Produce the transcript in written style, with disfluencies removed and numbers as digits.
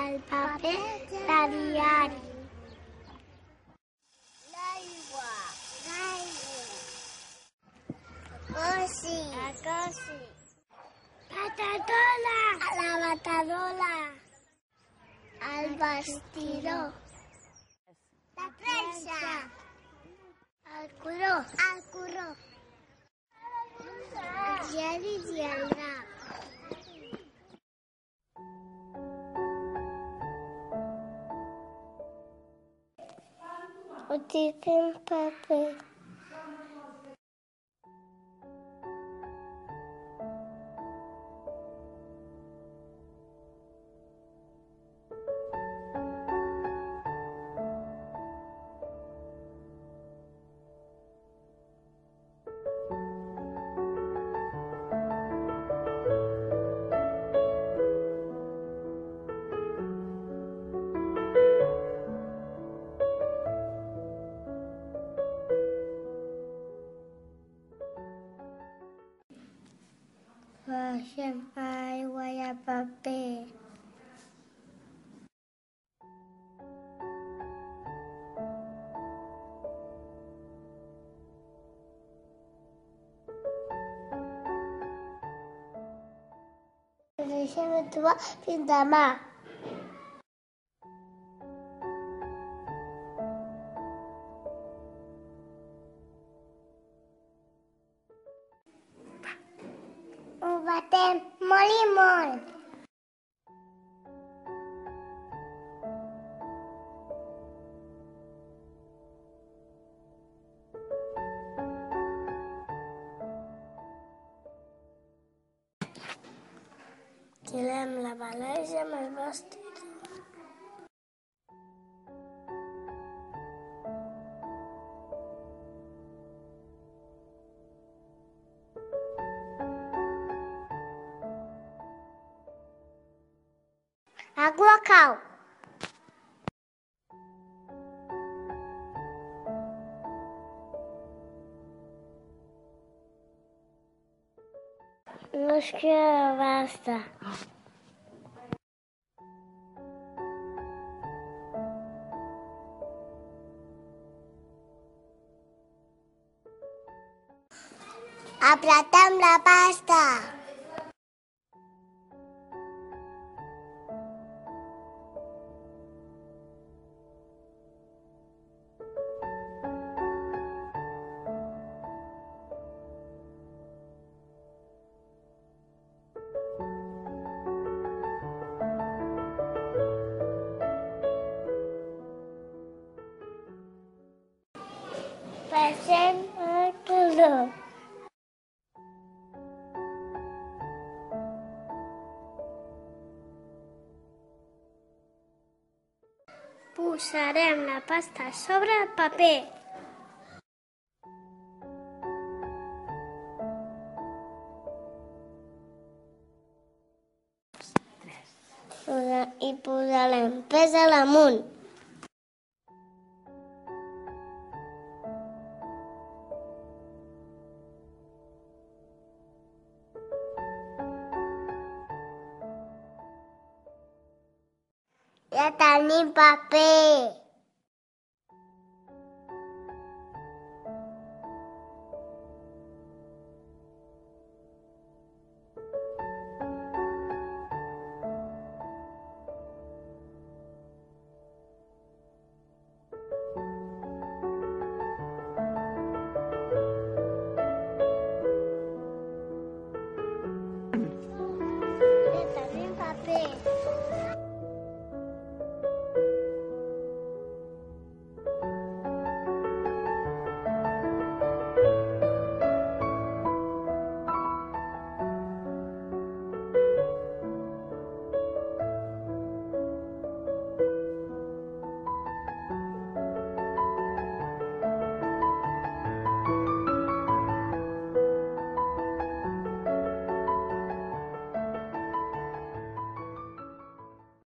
el paper de diari. L'aigua. Cosi. La cosi. Batadola. La batadola. El vestidor. La premsa. El corró. Els diaris i el drap. Utilitzem paper. Posem aigua i el paper. Ens deixem trobar fins demà. Ho batem molt i molt. Tirem la barreja amb el vestit. Agua cau. No es queda basta. Apretem la pasta. Passem el color. Posarem la pasta sobre el paper. I posarem pes a l'amunt. Ja tenim paper.